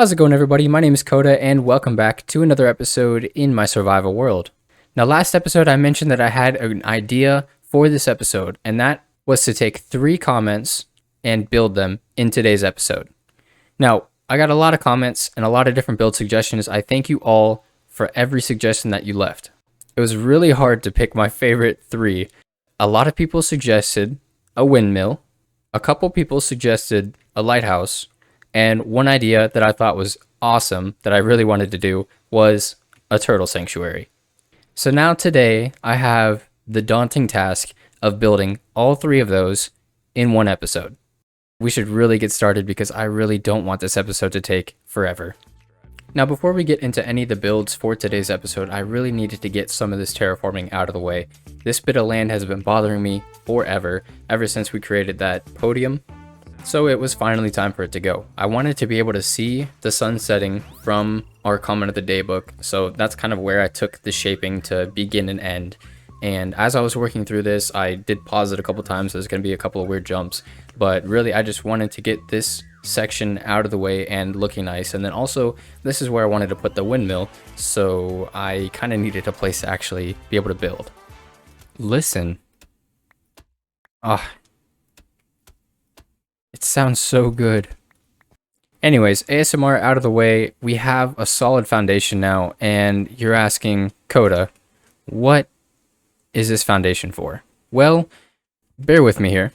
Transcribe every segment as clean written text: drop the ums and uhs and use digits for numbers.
How's it going, everybody? My name is Coda, and welcome back to another episode in my survival world. Now, last episode I mentioned that I had an idea for this episode, and that was to take 3 comments and build them in today's episode. Now, I got a lot of comments and a lot of different build suggestions. I thank you all for every suggestion that you left. It was really hard to pick my favorite 3. A lot of people suggested a windmill, a couple people suggested a lighthouse, and one idea that I thought was awesome that I really wanted to do was a turtle sanctuary. So now today I have the daunting task of building all 3 of those in one episode. We should really get started because I really don't want this episode to take forever. Now, before we get into any of the builds for today's episode, I really needed to get some of this terraforming out of the way. This bit of land has been bothering me forever, ever since we created that podium. So it was finally time for it to go. I wanted to be able to see the sun setting from our comment of the day book, so that's kind of where I took the shaping to begin and end. And as I was working through this, I did pause it a couple times. There's going to be a couple of weird jumps, but really I just wanted to get this section out of the way and looking nice. And then also, this is where I wanted to put the windmill, so I kind of needed a place to actually be able to build. Listen. It sounds so good. Anyways, ASMR out of the way, we have a solid foundation now, and you're asking, Coda, what is this foundation for? Well, bear with me here.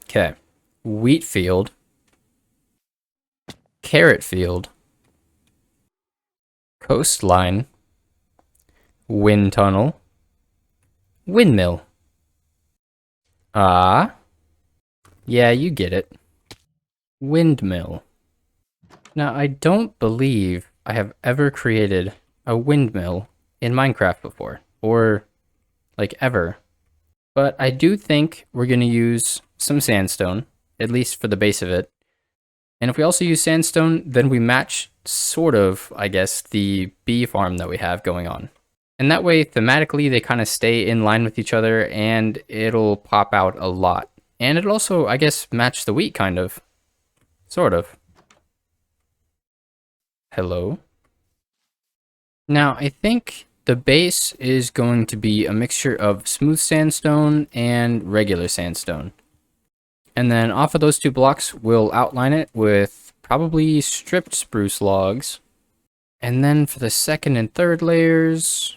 Okay. Wheat field. Carrot field. Coastline. Wind tunnel. Windmill. Yeah, you get it. Windmill. Now, I don't believe I have ever created a windmill in Minecraft before, or like ever. But I do think we're going to use some sandstone, at least for the base of it. And if we also use sandstone, then we match sort of, I guess, the bee farm that we have going on. And that way, thematically, they kind of stay in line with each other, and it'll pop out a lot. And it'll also, I guess, match the wheat, kind of. Sort of. Hello? Now, I think the base is going to be a mixture of smooth sandstone and regular sandstone. And then off of those 2 blocks, we'll outline it with probably stripped spruce logs. And then for the second and third layers,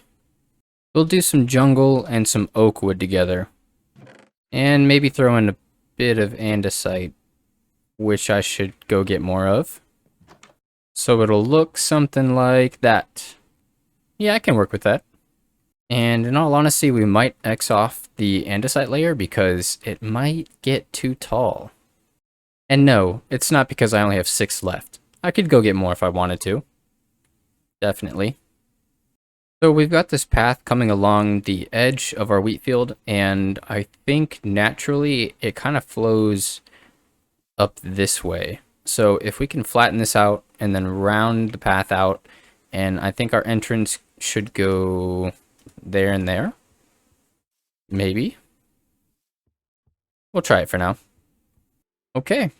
we'll do some jungle and some oak wood together. And maybe throw in a bit of andesite, which I should go get more of. So it'll look something like that. Yeah, I can work with that. And in all honesty, we might X off the andesite layer because it might get too tall. And no, it's not because I only have 6 left. I could go get more if I wanted to. Definitely. So we've got this path coming along the edge of our wheat field, and I think naturally it kind of flows up this way. So if we can flatten this out and then round the path out, and I think our entrance should go there and there. Maybe. We'll try it for now. Okay.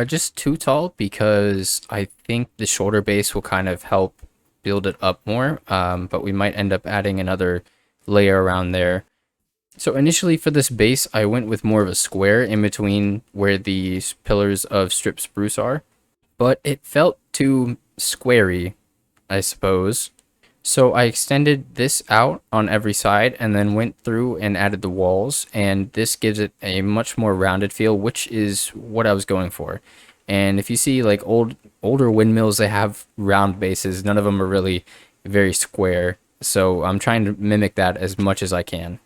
Just too tall because I think the shorter base will kind of help build it up more, but we might end up adding another layer around there. So initially for this base, I went with more of a square in between where these pillars of stripped spruce are, but it felt too squarey, I suppose. So I extended this out on every side and then went through and added the walls, and this gives it a much more rounded feel, which is what I was going for. And if you see like older windmills, they have round bases. None of them are really very square. So I'm trying to mimic that as much as I can.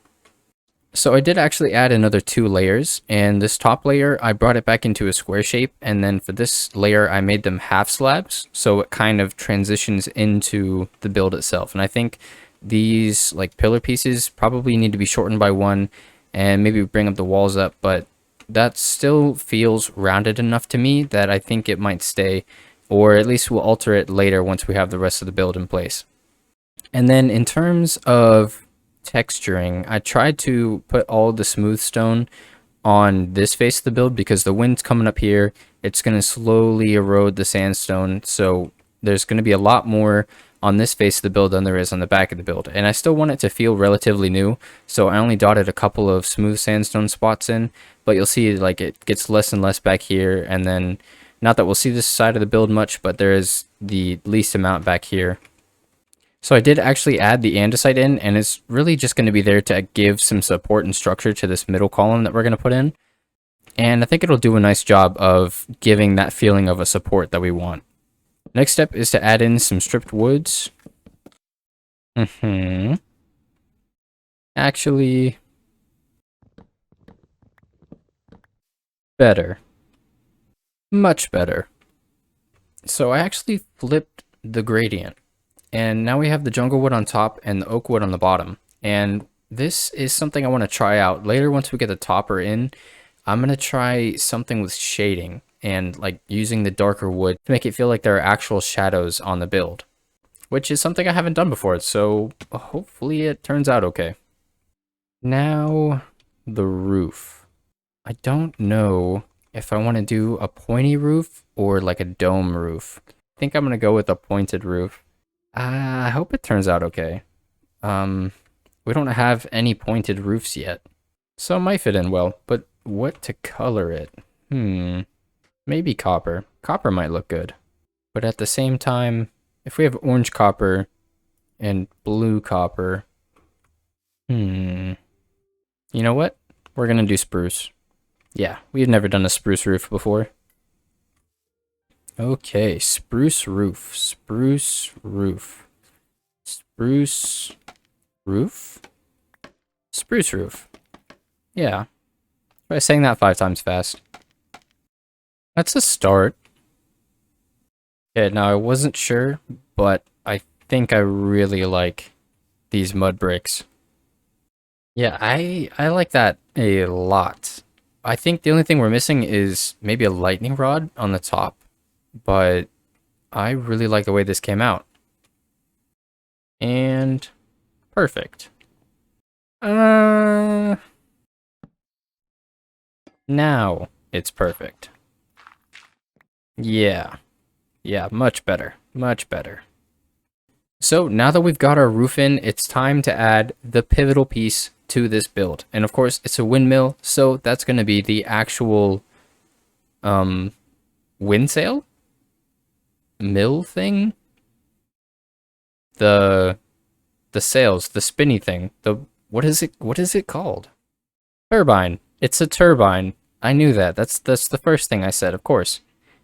So I did actually add another 2 layers, and this top layer, I brought it back into a square shape. And then for this layer, I made them half slabs. So it kind of transitions into the build itself. And I think these like pillar pieces probably need to be shortened by 1 and maybe bring up the walls up, but that still feels rounded enough to me that I think it might stay, or at least we'll alter it later once we have the rest of the build in place. And then in terms of texturing, I tried to put all the smooth stone on this face of the build because the wind's coming up here. It's going to slowly erode the sandstone. So there's going to be a lot more on this face of the build than there is on the back of the build. And I still want it to feel relatively new. So I only dotted a couple of smooth sandstone spots in, but you'll see like it gets less and less back here. And then not that we'll see this side of the build much, but there is the least amount back here. So I did actually add the andesite in, and it's really just going to be there to give some support and structure to this middle column that we're going to put in. And I think it'll do a nice job of giving that feeling of a support that we want. Next step is to add in some stripped woods. Actually, better. Much better. So I actually flipped the gradient. And now we have the jungle wood on top and the oak wood on the bottom. And this is something I want to try out. Later, once we get the topper in, I'm going to try something with shading and like using the darker wood to make it feel like there are actual shadows on the build, which is something I haven't done before. So hopefully it turns out okay. Now the roof. I don't know if I want to do a pointy roof or like a dome roof. I think I'm going to go with a pointed roof. I hope it turns out okay. We don't have any pointed roofs yet, so it might fit in well, but what to color it? Maybe copper. Copper might look good. But at the same time, if we have orange copper and blue copper, you know what? We're gonna do spruce. Yeah, we've never done a spruce roof before. Okay, spruce roof, spruce roof, spruce roof, spruce roof. Yeah, try saying that 5 times fast. That's a start. Yeah, now I wasn't sure, but I think I really like these mud bricks. Yeah, I like that a lot. I think the only thing we're missing is maybe a lightning rod on the top. But I really like the way this came out. And perfect. Now it's perfect. Yeah. Yeah, much better. Much better. So now that we've got our roof in, it's time to add the pivotal piece to this build. And of course, it's a windmill, so that's going to be the actual wind sail? Mill thing, the sails, the spinny thing, what is it called? Turbine. It's a turbine. I knew that. That's the first thing I said, of course.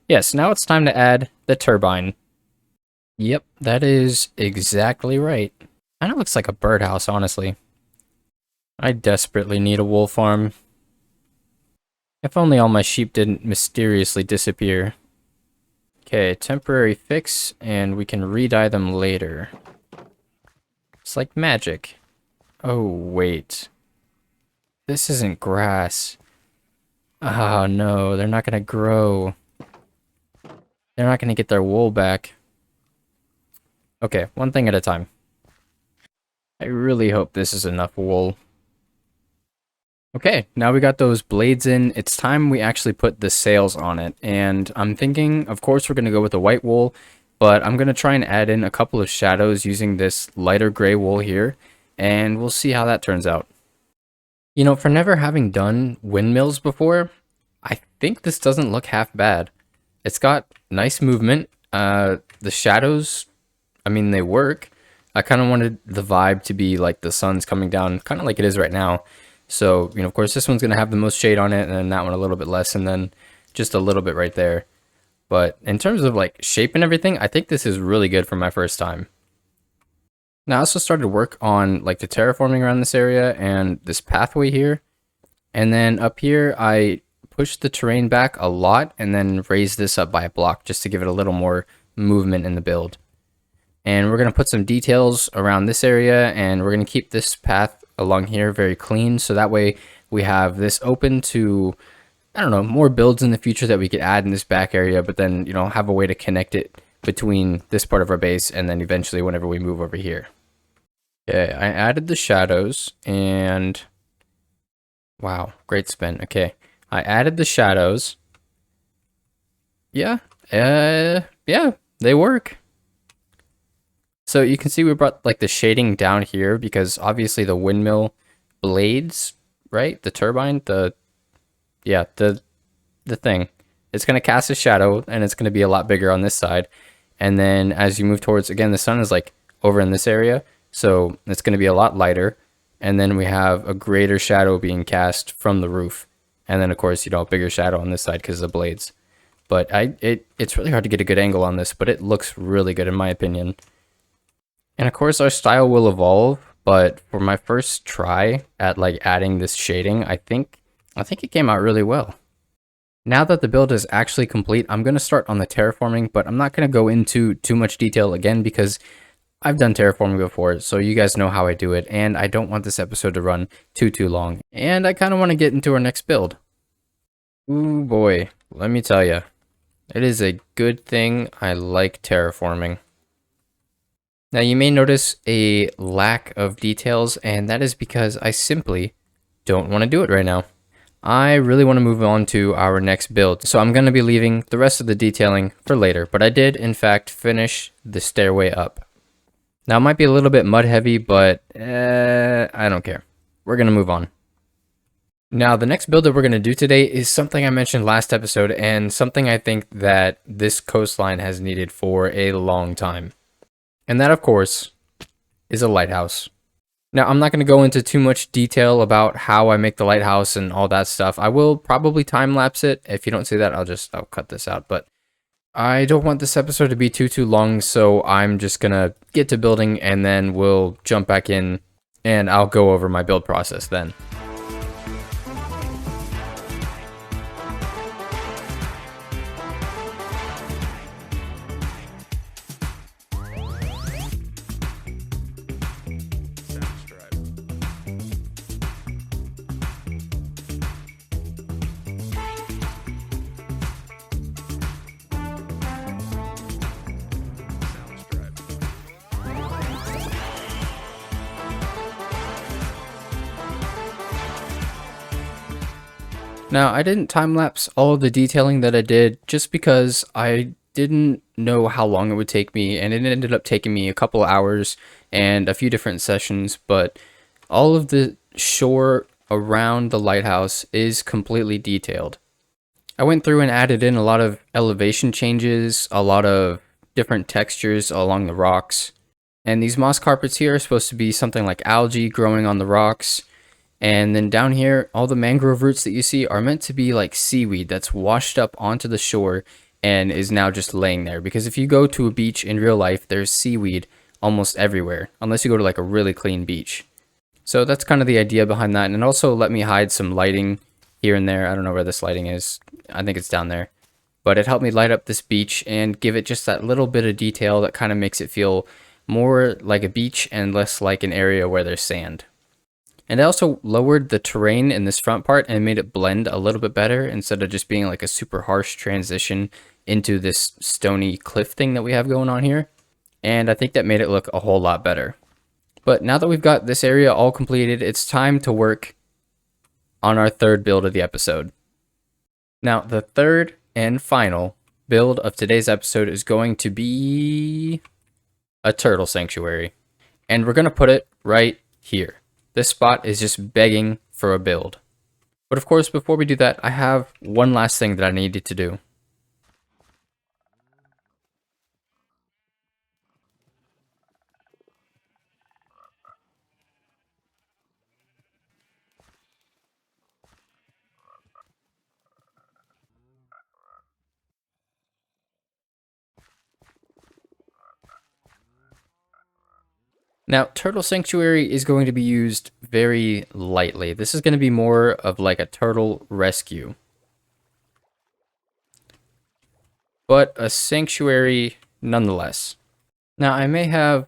Yes, now it's time to add the turbine. Yep, that is exactly right. Kind of looks like a birdhouse, honestly. I desperately need a wool farm. If only all my sheep didn't mysteriously disappear. Okay, temporary fix, and we can re-dye them later. It's like magic. Oh, wait. This isn't grass. Oh, no, they're not gonna grow. They're not gonna get their wool back. Okay, one thing at a time. I really hope this is enough wool. Okay, now we got those blades in. It's time we actually put the sails on it. And I'm thinking, of course, we're going to go with the white wool, but I'm going to try and add in a couple of shadows using this lighter gray wool here, and we'll see how that turns out. You know, for never having done windmills before, I think this doesn't look half bad. It's got nice movement. The shadows, I mean, they work. I kind of wanted the vibe to be like the sun's coming down, kind of like it is right now. So, you know, of course, this one's going to have the most shade on it, and then that one a little bit less, and then just a little bit right there. But in terms of like shape and everything, I think this is really good for my first time. Now, I also started work on like the terraforming around this area and this pathway here. And then up here, I pushed the terrain back a lot and then raised this up by a block just to give it a little more movement in the build. And we're going to put some details around this area, and we're going to keep this path along here very clean, so that way we have this open to, I don't know, more builds in the future that we could add in this back area, but then, you know, have a way to connect it between this part of our base and then eventually whenever we move over here. Okay, I added the shadows, and Wow, great spin. Okay, I added the shadows. Yeah, yeah, they work. So you can see we brought like the shading down here because obviously the windmill blades, right? The turbine, yeah, the thing. It's going to cast a shadow and it's going to be a lot bigger on this side. And then as you move towards, again, the sun is like over in this area. So it's going to be a lot lighter. And then we have a greater shadow being cast from the roof. And then of course, a bigger shadow on this side because of the blades. But it's really hard to get a good angle on this, but it looks really good in my opinion. And of course our style will evolve, but for my first try at like adding this shading, I think it came out really well. Now that the build is actually complete, I'm going to start on the terraforming, but I'm not going to go into too much detail again because I've done terraforming before, so you guys know how I do it, and I don't want this episode to run too long. And I kind of want to get into our next build. Ooh boy, let me tell you, it is a good thing I like terraforming. Now you may notice a lack of details, and that is because I simply don't want to do it right now. I really want to move on to our next build, so I'm going to be leaving the rest of the detailing for later, but I did in fact finish the stairway up. Now it might be a little bit mud heavy, but I don't care. We're going to move on. Now the next build that we're going to do today is something I mentioned last episode and something I think that this coastline has needed for a long time. And that of course is a lighthouse. Now, I'm not going to go into too much detail about how I make the lighthouse and all that stuff. I will probably time-lapse it. If you don't see that, I'll cut this out. But I don't want this episode to be too long, so I'm just going to get to building and then we'll jump back in and I'll go over my build process then. Now, I didn't time-lapse all of the detailing that I did just because I didn't know how long it would take me, and it ended up taking me a couple hours and a few different sessions, but all of the shore around the lighthouse is completely detailed. I went through and added in a lot of elevation changes, a lot of different textures along the rocks, and these moss carpets here are supposed to be something like algae growing on the rocks. And then down here, all the mangrove roots that you see are meant to be like seaweed that's washed up onto the shore and is now just laying there. Because if you go to a beach in real life, there's seaweed almost everywhere, unless you go to like a really clean beach. So that's kind of the idea behind that. And it also let me hide some lighting here and there. I don't know where this lighting is. I think it's down there. But it helped me light up this beach and give it just that little bit of detail that kind of makes it feel more like a beach and less like an area where there's sand. And I also lowered the terrain in this front part and made it blend a little bit better instead of just being like a super harsh transition into this stony cliff thing that we have going on here. And I think that made it look a whole lot better. But now that we've got this area all completed, it's time to work on our third build of the episode. Now, the third and final build of today's episode is going to be a turtle sanctuary. And we're going to put it right here. This spot is just begging for a build. But of course, before we do that, I have one last thing that I needed to do. Now, Turtle Sanctuary is going to be used very lightly. This is going to be more of like a turtle rescue. But a sanctuary nonetheless. Now, I may have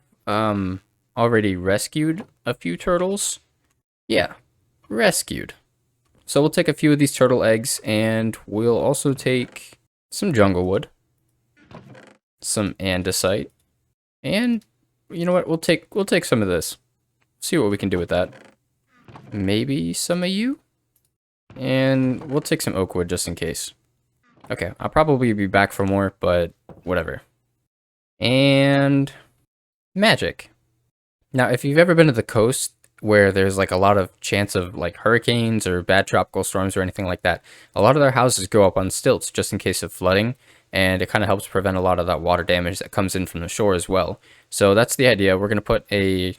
already rescued a few turtles. Yeah, rescued. So we'll take a few of these turtle eggs and we'll also take some jungle wood, some andesite, and you know what? We'll take some of this. See what we can do with that. Maybe some of you? And we'll take some oak wood just in case. Okay, I'll probably be back for more, but whatever. And magic. Now, if you've ever been to the coast where there's like a lot of chance of like hurricanes or bad tropical storms or anything like that, a lot of their houses go up on stilts just in case of flooding, and it kind of helps prevent a lot of that water damage that comes in from the shore as well. So that's the idea. We're going to put a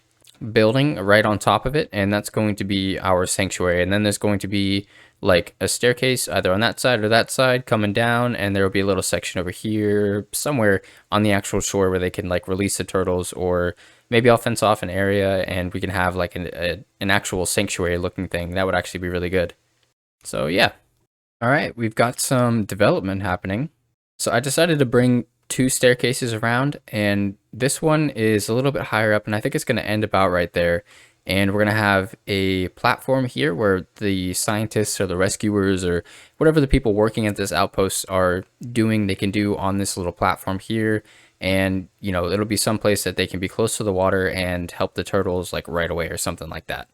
building right on top of it, and that's going to be our sanctuary. And then there's going to be like a staircase either on that side or that side coming down, and there will be a little section over here somewhere on the actual shore where they can like release the turtles, or maybe I'll fence off an area and we can have like an actual sanctuary looking thing. That would actually be really good. So yeah. All right, we've got some development happening. So I decided to bring two staircases around, and this one is a little bit higher up, and I think it's going to end about right there. And we're going to have a platform here where the scientists or the rescuers or whatever the people working at this outpost are doing, they can do on this little platform here. And, you know, it'll be someplace that they can be close to the water and help the turtles like right away or something like that.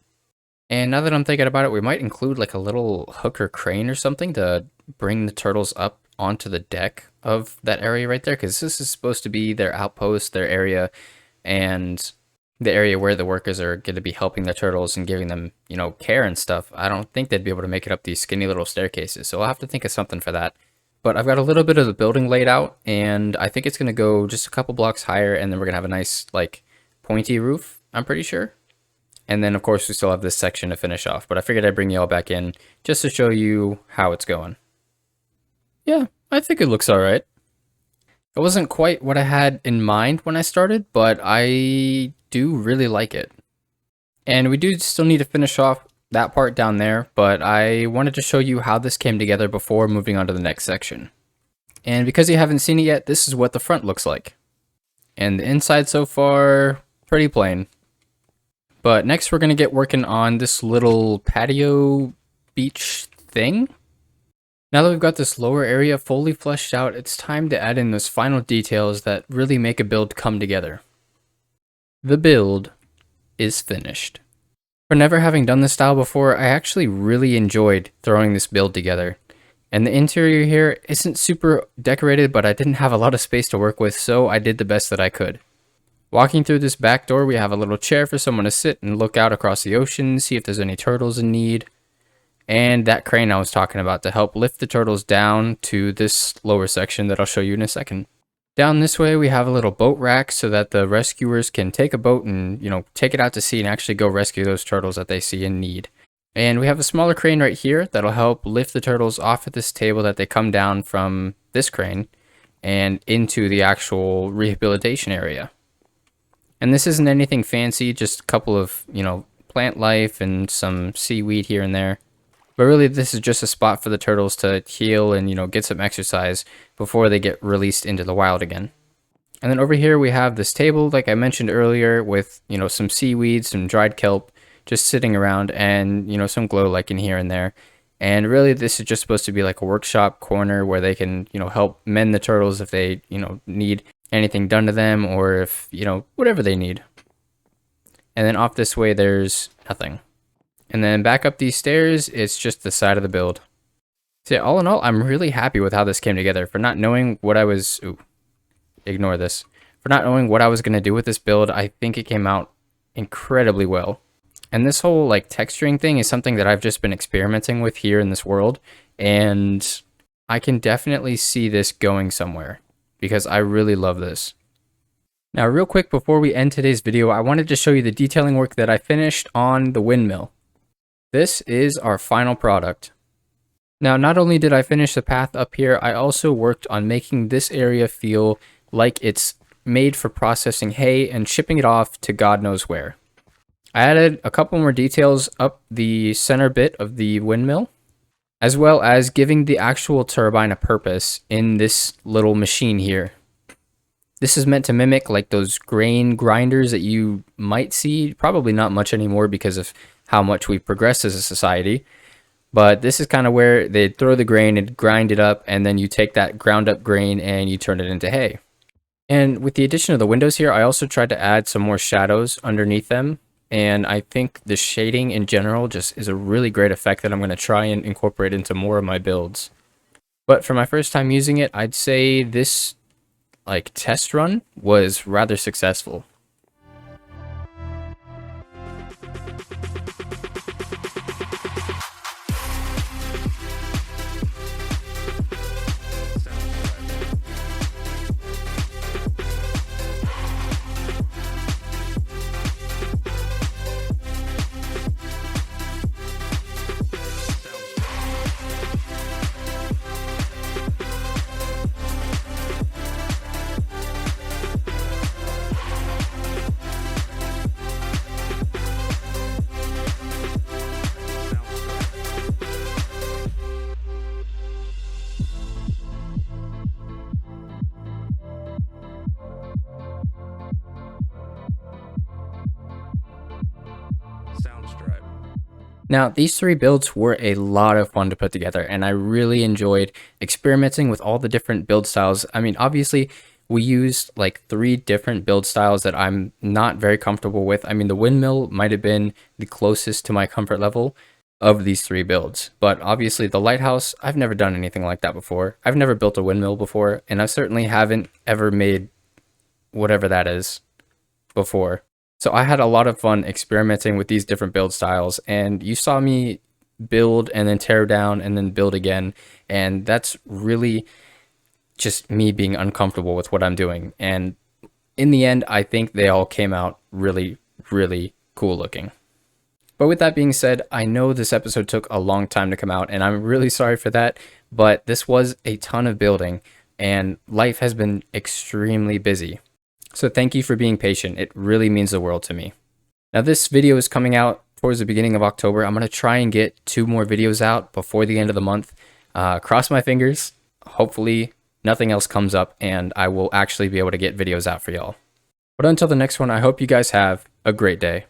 And now that I'm thinking about it, we might include like a little hook or crane or something to bring the turtles up onto the deck of that area right there, because this is supposed to be their outpost, their area, and the area where the workers are going to be helping the turtles and giving them, you know, care and stuff. I don't think they'd be able to make it up these skinny little staircases, so I'll have to think of something for that. But I've got a little bit of the building laid out, and I think it's going to go just a couple blocks higher, and then we're going to have a nice, like, pointy roof, I'm pretty sure. And then, of course, we still have this section to finish off, but I figured I'd bring you all back in just to show you how it's going. Yeah, I think it looks all right. It wasn't quite what I had in mind when I started, but I do really like it. And we do still need to finish off that part down there, but I wanted to show you how this came together before moving on to the next section. And because you haven't seen it yet, this is what the front looks like. And the inside so far, pretty plain. But next we're going to get working on this little patio beach thing. Now that we've got this lower area fully fleshed out, it's time to add in those final details that really make a build come together. The build is finished. For never having done this style before, I actually really enjoyed throwing this build together. And the interior here isn't super decorated, but I didn't have a lot of space to work with, so I did the best that I could. Walking through this back door, we have a little chair for someone to sit and look out across the ocean, see if there's any turtles in need. And that crane I was talking about to help lift the turtles down to this lower section that I'll show you in a second. Down this way, we have a little boat rack so that the rescuers can take a boat and, you know, take it out to sea and actually go rescue those turtles that they see in need. And we have a smaller crane right here that'll help lift the turtles off of this table that they come down from this crane and into the actual rehabilitation area. And this isn't anything fancy, just a couple of, you know, plant life and some seaweed here and there. But really, this is just a spot for the turtles to heal and, you know, get some exercise before they get released into the wild again. And then over here, we have this table, like I mentioned earlier, with, you know, some seaweed, some dried kelp, just sitting around, and, you know, some glow lichen here and there. And really, this is just supposed to be like a workshop corner where they can, you know, help mend the turtles if they, you know, need anything done to them, or if, you know, whatever they need. And then off this way, there's nothing. And then back up these stairs, it's just the side of the build. So yeah, all in all, I'm really happy with how this came together. For not knowing what I was... Ooh, ignore this. For not knowing what I was going to do with this build, I think it came out incredibly well. And this whole like texturing thing is something that I've just been experimenting with here in this world. And I can definitely see this going somewhere, because I really love this. Now, real quick before we end today's video, I wanted to show you the detailing work that I finished on the windmill. This is our final product. Now, not only did I finish the path up here, I also worked on making this area feel like it's made for processing hay and shipping it off to God knows where. I added a couple more details up the center bit of the windmill, as well as giving the actual turbine a purpose in this little machine here. This is meant to mimic like those grain grinders that you might see, probably not much anymore because of how much we've progressed as a society. But this is kind of where they throw the grain and grind it up, and then you take that ground up grain and you turn it into hay. And with the addition of the windows here, I also tried to add some more shadows underneath them. and I think the shading in general just is a really great effect that I'm going to try and incorporate into more of my builds. But for my first time using it, I'd say this like test run was rather successful. Now, these three builds were a lot of fun to put together, and I really enjoyed experimenting with all the different build styles. I mean, obviously, we used like 3 different build styles that I'm not very comfortable with. I mean, the windmill might have been the closest to my comfort level of these 3 builds, but obviously the lighthouse, I've never done anything like that before. I've never built a windmill before, and I certainly haven't ever made whatever that is before. So I had a lot of fun experimenting with these different build styles, and you saw me build and then tear down and then build again, and that's really just me being uncomfortable with what I'm doing. And in the end, I think they all came out really, really cool looking. But with that being said, I know this episode took a long time to come out, and I'm really sorry for that, but this was a ton of building, and life has been extremely busy. So thank you for being patient. It really means the world to me. Now this video is coming out towards the beginning of October. I'm going to try and get 2 more videos out before the end of the month. Cross my fingers. Hopefully nothing else comes up and I will actually be able to get videos out for y'all. But until the next one, I hope you guys have a great day.